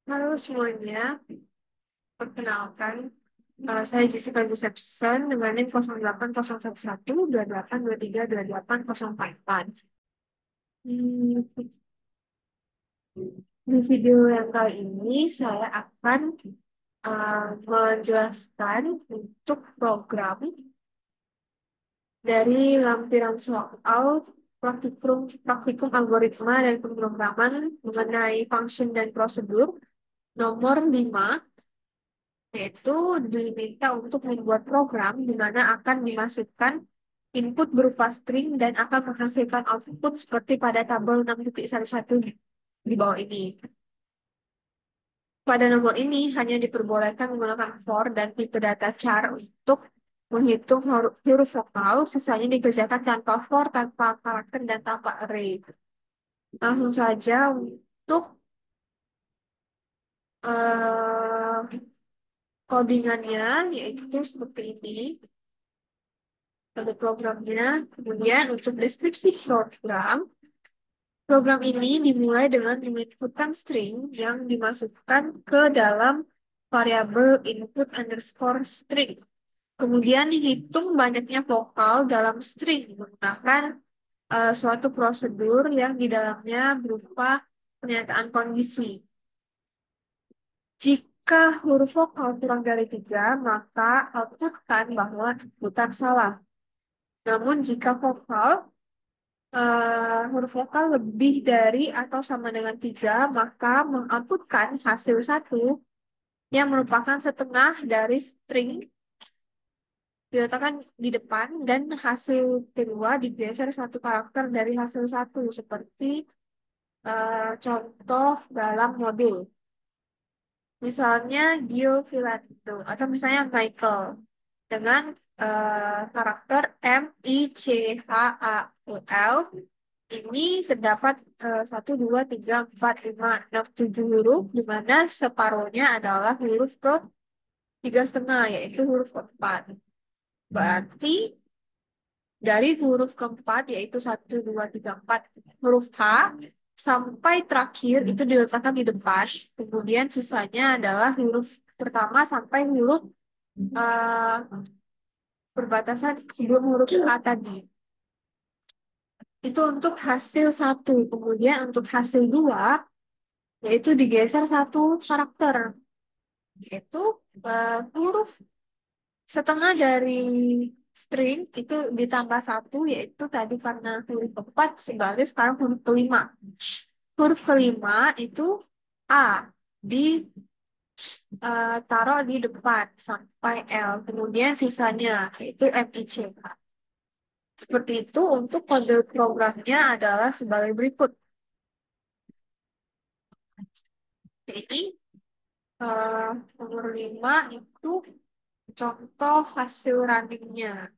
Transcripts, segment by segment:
Halo semuanya, perkenalkan, saya Jessica Josephson dengan NIM 0801128232804. Hmm, di video yang kali ini saya akan menjelaskan untuk program dari lampiran soal praktikum algoritma dan pemrograman mengenai function dan prosedur nomor 5, yaitu diminta untuk membuat program di mana akan dimasukkan input berupa string dan akan menghasilkan output seperti pada tabel 6.11 di bawah ini. Pada nomor ini hanya diperbolehkan menggunakan for dan tipe data char untuk menghitung huruf vokal, sisanya dikerjakan tanpa for, tanpa karakter, dan tanpa array. Langsung saja untuk codingannya, yaitu seperti ini. Pada programnya. Kemudian untuk deskripsi program, program ini dimulai dengan menginputkan string yang dimasukkan ke dalam variabel input underscore string. Kemudian hitung banyaknya vokal dalam string menggunakan suatu prosedur yang di dalamnya berupa pernyataan kondisi. Jika huruf vokal kurang dari 3, maka outputkan bahwa inputan salah. Namun jika huruf vokal lebih dari atau sama dengan 3, maka mengoutputkan hasil satu yang merupakan setengah dari string diletakkan di depan dan hasil kedua digeser satu karakter dari hasil satu seperti contoh dalam modul. Misalnya Gio Philando atau misalnya Michael dengan karakter MICHAEL. Ini terdapat 1, 2, 3, 4, 5, 6, 7 huruf, di mana separuhnya adalah huruf ke 3,5, yaitu huruf keempat. Berarti dari huruf keempat, yaitu 1, 2, 3, 4 huruf H, sampai terakhir itu diletakkan di depan. Kemudian sisanya adalah huruf pertama sampai huruf eh, perbatasan sebelum huruf A tadi. Itu untuk hasil satu. Kemudian untuk hasil dua, yaitu digeser satu karakter, yaitu huruf setengah dari string itu ditambah satu, yaitu tadi karena huruf keempat sebagai sekarang huruf kelima. Huruf kelima itu A ditaruh di depan sampai L, kemudian sisanya yaitu MIC. Seperti itu untuk kode programnya adalah sebagai berikut. Jadi eh, nomor 5 itu contoh hasil runningnya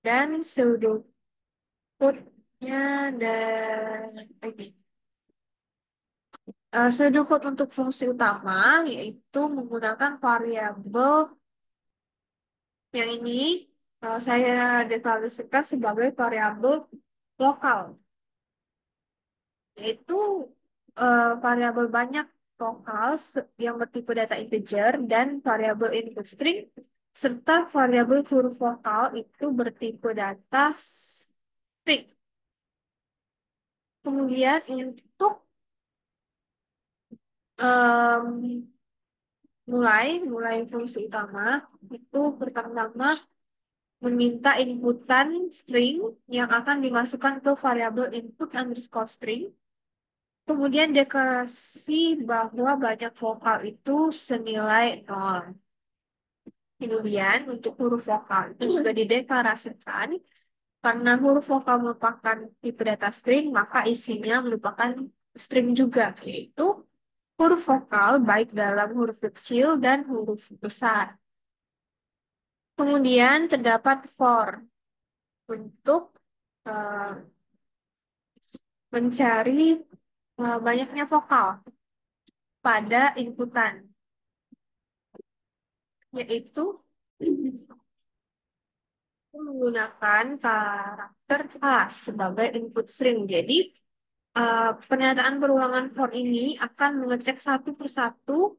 dan pseudo-code-nya dan ini. Pseudo-code untuk fungsi utama yaitu menggunakan variabel yang ini saya deklarasikan sebagai variabel lokal, yaitu variabel banyak lokal yang bertipe data integer dan variabel input string serta variabel huruf vokal itu bertipe data string. Kemudian untuk em, mulai fungsi utama itu pertama-tama meminta inputan string yang akan dimasukkan ke variabel input underscore string. Kemudian deklarasi bahwa banyak vokal itu senilai 0. Kemudian untuk huruf vokal itu juga dideklarasikan karena huruf vokal merupakan tipe data string, maka isinya merupakan string juga, yaitu huruf vokal baik dalam huruf kecil dan huruf besar. Kemudian terdapat for untuk eh, mencari banyaknya vokal pada inputan, yaitu menggunakan karakter A sebagai input string. Jadi Pernyataan berulangan for ini akan mengecek satu persatu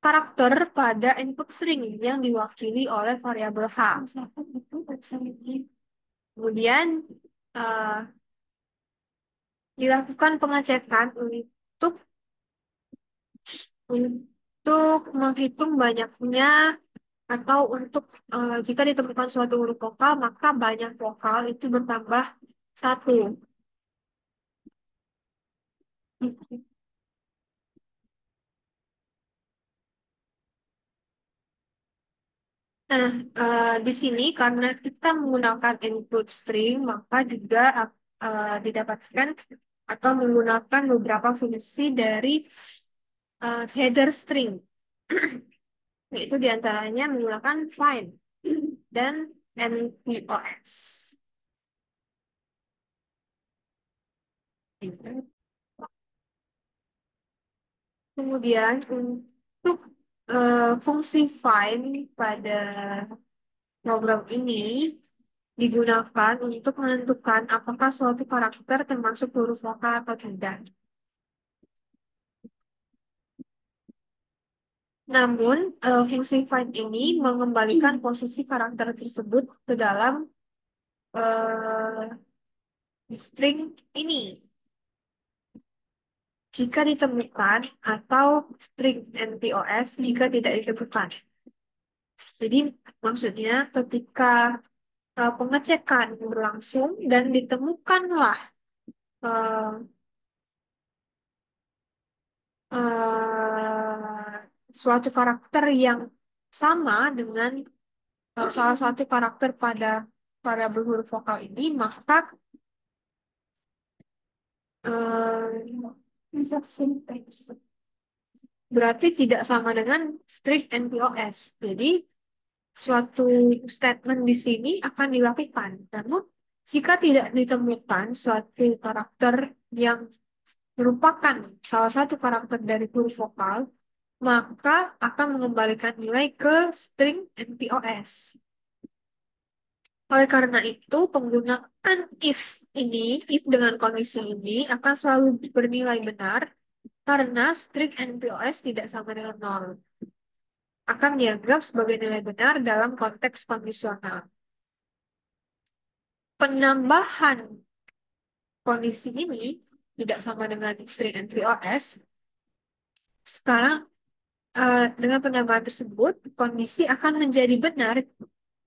karakter pada input string yang diwakili oleh variabel H. Kemudian eh, dilakukan pengecekan untuk menghitung banyaknya atau untuk jika ditemukan suatu huruf vokal maka banyak vokal itu bertambah satu. Nah, di sini karena kita menggunakan input string, maka juga didapatkan atau menggunakan beberapa fungsi dari header string, yaitu diantaranya menggunakan find dan NPOS. Kemudian untuk fungsi find pada program ini digunakan untuk menentukan apakah suatu karakter termasuk huruf vokal atau tidak. Namun, fungsi find ini mengembalikan posisi karakter tersebut ke dalam eh, string ini jika ditemukan atau string NPOS jika tidak ditemukan. Jadi, maksudnya ketika pengecekan berlangsung dan ditemukanlah eh, suatu karakter yang sama dengan salah satu karakter pada berhuruf vokal ini, maka berarti tidak sama dengan strict NPOS. Jadi, suatu statement di sini akan dilakukan. Namun, jika tidak ditemukan suatu karakter yang merupakan salah satu karakter dari huruf vokal, maka akan mengembalikan nilai ke string NPOS. Oleh karena itu, penggunaan if dengan kondisi ini akan selalu bernilai benar karena string NPOS tidak sama dengan nol. Akan dianggap sebagai nilai benar dalam konteks kondisional. Penambahan kondisi ini tidak sama dengan string NPOS. Sekarang, dengan penambahan tersebut, kondisi akan menjadi benar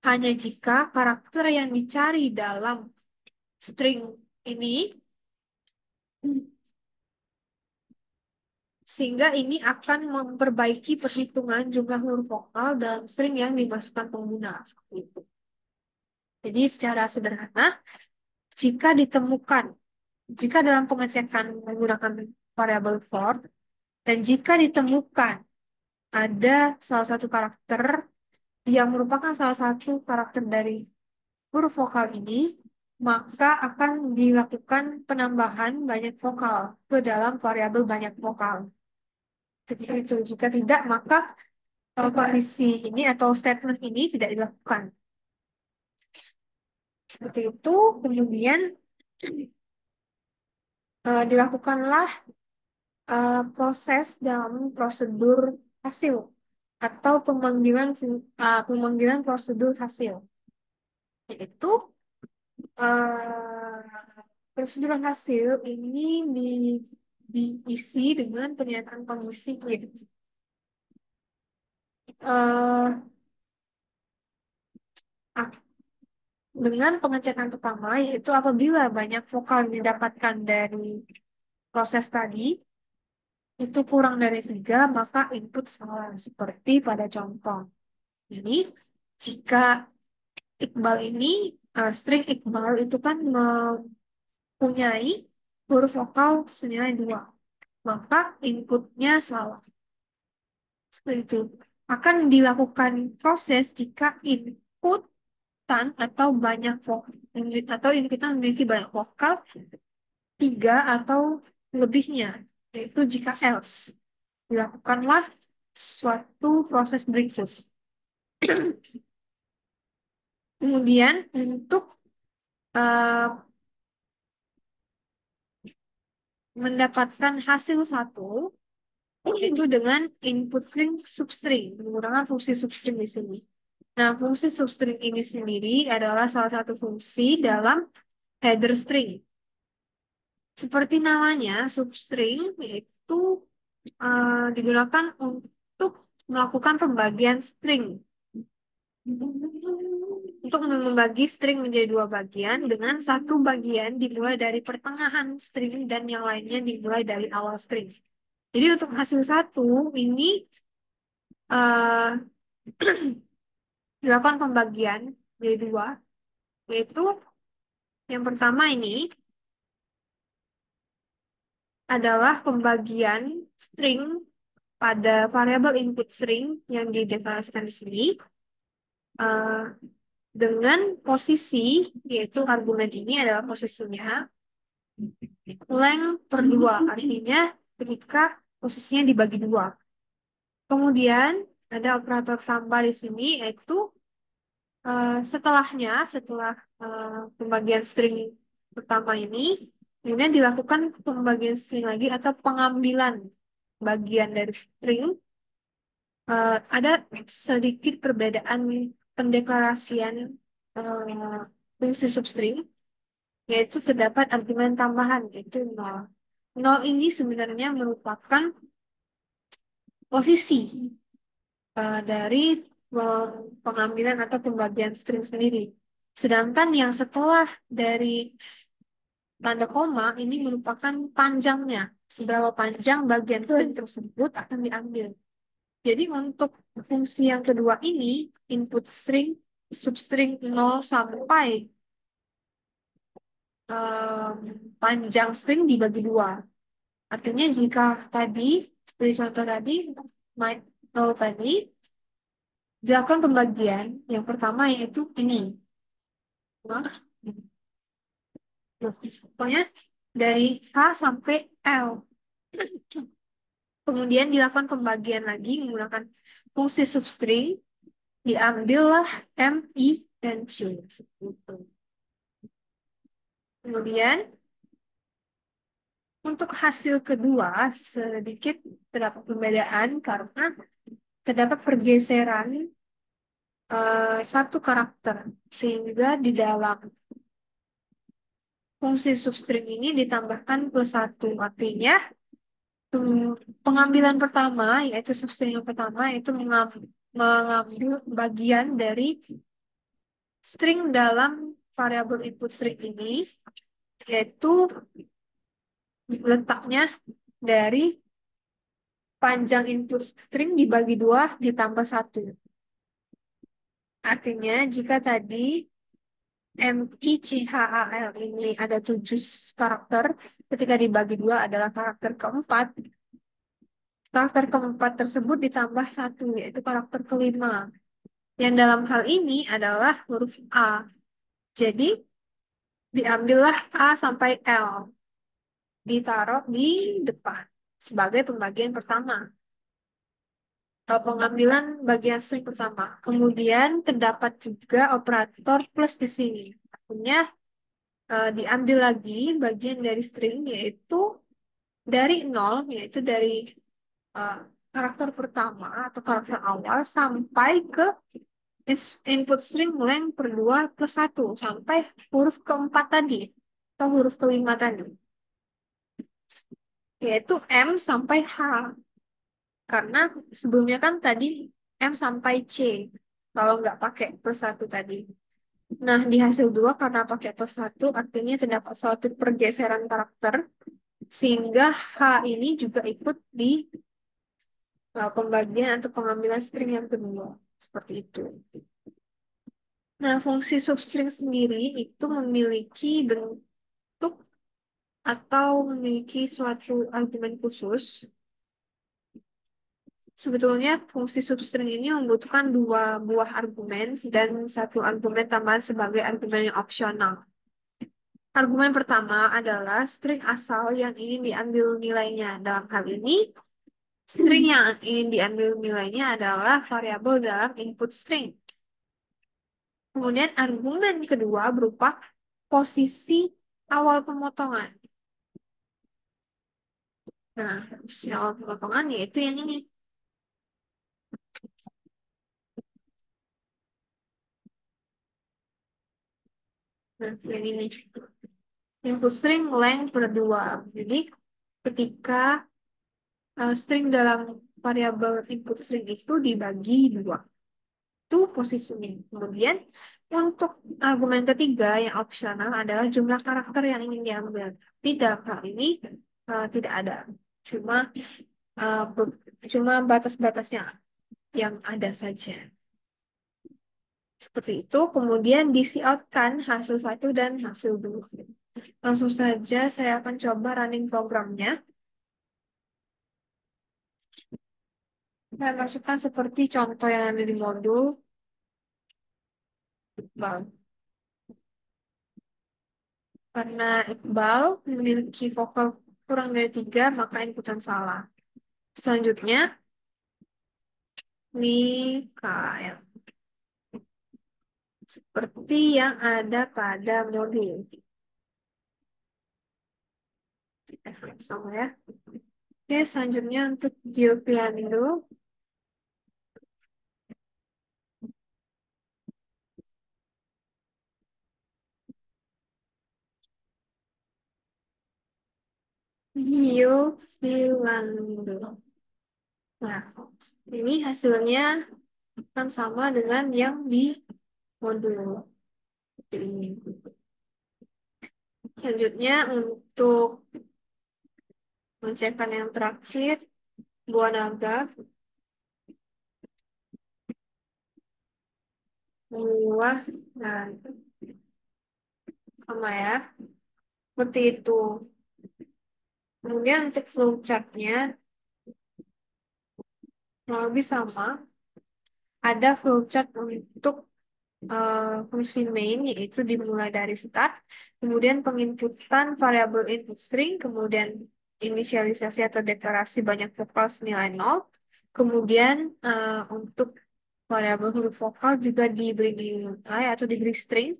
hanya jika karakter yang dicari dalam string ini sehingga ini akan memperbaiki perhitungan jumlah huruf vokal dalam string yang dimasukkan pengguna seperti itu. Jadi secara sederhana, jika ditemukan, jika dalam pengecekan menggunakan variabel for, dan jika ditemukan ada salah satu karakter yang merupakan salah satu karakter dari huruf vokal ini, maka akan dilakukan penambahan banyak vokal ke dalam variabel banyak vokal. Seperti itu. Jika tidak, maka kondisi ini atau statement ini tidak dilakukan. Seperti itu, kemudian dilakukanlah proses dalam prosedur hasil atau pemanggilan prosedur hasil, yaitu eh, prosedur hasil ini diisi dengan pernyataan kondisi if. Eh, dengan pengecekan pertama, yaitu apabila banyak vokal yang didapatkan dari proses tadi, itu kurang dari 3, maka input salah. Seperti pada contoh. Jadi, jika Iqbal ini, string Iqbal itu kan mempunyai huruf vokal senilai 2, maka inputnya salah. Seperti itu. Akan dilakukan proses jika inputan atau banyak vokal, atau inputan memiliki banyak vokal, 3 atau lebihnya, yaitu jika else. Dilakukanlah suatu proses berikut. Kemudian untuk uh, mendapatkan hasil satu itu dengan input string substring menggunakan fungsi substring di sini. Nah, fungsi substring ini sendiri adalah salah satu fungsi dalam header string. Seperti namanya, substring yaitu digunakan untuk melakukan pembagian string. Untuk membagi string menjadi dua bagian dengan satu bagian dimulai dari pertengahan string dan yang lainnya dimulai dari awal string. Jadi untuk hasil satu ini eh, dilakukan pembagian menjadi dua, yaitu yang pertama ini adalah pembagian string pada variabel input string yang dideklarasikan di sini eh, dengan posisi, yaitu argumen ini adalah posisinya length per dua, artinya ketika posisinya dibagi dua. Kemudian ada operator tambah di sini, yaitu setelah pembagian string pertama ini, kemudian dilakukan pembagian string lagi atau pengambilan bagian dari string. Ada sedikit perbedaan pendeklarasian fungsi substring, yaitu terdapat argumen tambahan, yaitu nol. Nol ini sebenarnya merupakan posisi dari pengambilan atau pembagian string sendiri. Sedangkan yang setelah dari tanda koma ini merupakan panjangnya, seberapa panjang bagian string tersebut akan diambil. Jadi untuk fungsi yang kedua ini, input string, substring nol sampai em, panjang string dibagi dua. Artinya jika tadi, seperti contoh tadi, my nol tadi, dilakukan pembagian. Yang pertama yaitu ini. Nah, pokoknya dari H sampai L. Kemudian dilakukan pembagian lagi menggunakan fungsi substring, diambillah M, I, dan C. Seperti itu. Kemudian untuk hasil kedua sedikit terdapat perbedaan karena terdapat pergeseran satu karakter sehingga di dalam fungsi substring ini ditambahkan plus satu, artinya pengambilan pertama yaitu substring yang pertama itu mengambil bagian dari string dalam variabel input string ini, yaitu letaknya dari panjang input string dibagi dua ditambah satu. Artinya jika tadi MICHAL ini ada 7 karakter, ketika dibagi dua adalah karakter keempat. Karakter keempat tersebut ditambah satu, yaitu karakter kelima. Yang dalam hal ini adalah huruf A. Jadi diambillah A sampai L, ditaruh di depan sebagai pembagian pertama. Pengambilan bagian string pertama. Kemudian terdapat juga operator plus di sini. Artinya diambil lagi bagian dari string yaitu dari nol, yaitu dari eh, karakter pertama atau karakter awal sampai ke input string length per 2 plus satu sampai huruf keempat tadi atau huruf kelima tadi, yaitu M sampai H. Karena sebelumnya kan tadi M sampai C kalau nggak pakai plus satu tadi. Nah, di hasil dua karena pakai plus satu artinya terdapat suatu pergeseran karakter sehingga H ini juga ikut di pembagian atau pengambilan string yang kedua. Seperti itu. Nah, fungsi substring sendiri itu memiliki bentuk atau memiliki suatu argumen khusus. Sebetulnya fungsi substring ini membutuhkan dua buah argumen dan satu argumen tambahan sebagai argumen yang opsional. Argumen pertama adalah string asal yang ingin diambil nilainya. Dalam hal ini, string yang ingin diambil nilainya adalah variabel dalam input string. Kemudian argumen kedua berupa posisi awal pemotongan. Nah, sinyal pemotongan yaitu yang ini. Nah, yang ini. Input string length per 2. Jadi, ketika string dalam variabel input string itu dibagi 2. Itu posisinya. Kemudian, untuk argumen ketiga yang opsional adalah jumlah karakter yang ingin diambil. Tapi dalam hal ini tidak ada. Cuma uh, be- cuma batas-batasnya yang ada saja. Seperti itu, kemudian di-cout-kan hasil satu dan hasil dua. Langsung saja saya akan coba running programnya. Saya masukkan seperti contoh yang ada di modul. Iqbal. Karena Iqbal memiliki vokal kurang dari 3, maka inputan salah. Selanjutnya, Mikael. Seperti yang ada pada modul. Sama ya. Oke, selanjutnya untuk Gioviando. Giovilando. Nah, ini hasilnya akan sama dengan yang di modul ini. Selanjutnya untuk pengecekan yang terakhir, buah naga, buah naga, sama ya, seperti itu. Kemudian untuk flowchartnya kurang lebih sama. Ada flowchart untuk fungsi main, yaitu dimulai dari start, kemudian penginputan variabel input string, kemudian inisialisasi atau deklarasi banyak vokal senilai nol, kemudian untuk variabel huruf vokal juga diberi nilai atau diberi string,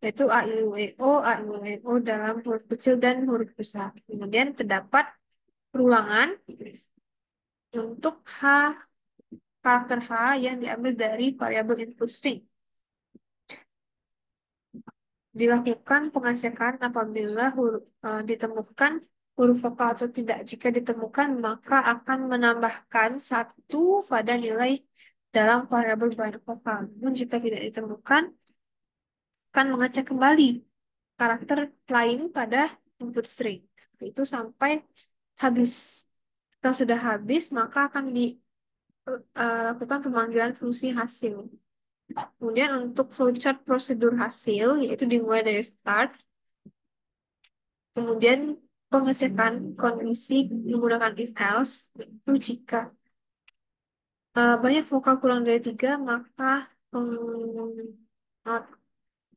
yaitu a, i, u, e, o, a, i, u, e, o dalam huruf kecil dan huruf besar. Kemudian terdapat perulangan untuk karakter H yang diambil dari variabel input string. Dilakukan pengecekan apabila ditemukan huruf vokal atau tidak. Jika ditemukan, maka akan menambahkan satu pada nilai dalam variabel banyak vokal. Namun jika tidak ditemukan, akan mengecek kembali karakter lain pada input string. Seperti itu sampai habis. Jika sudah habis, maka akan dilakukan pemanggilan fungsi hasil. Kemudian untuk flowchart prosedur hasil, yaitu dimulai dari start, kemudian pengecekan kondisi menggunakan if else, itu jika banyak vokal kurang dari 3, maka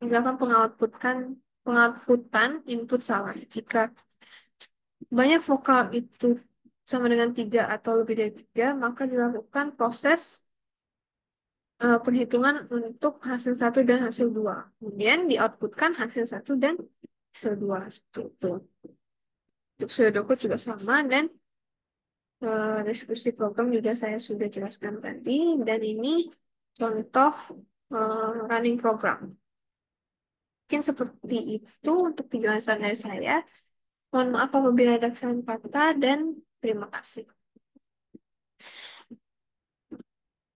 dilakukan pengoutputan input salah. Jika banyak vokal itu sama dengan 3 atau lebih dari 3, maka dilakukan proses perhitungan untuk hasil satu dan hasil 2. Kemudian di-outputkan hasil satu dan hasil 2. Seperti itu. Untuk pseudocode juga sama, dan deskripsi program juga saya sudah jelaskan tadi, dan ini contoh running program. Mungkin seperti itu untuk penjelasan dari saya. Mohon maaf apabila ada kesalahan kata, dan terima kasih.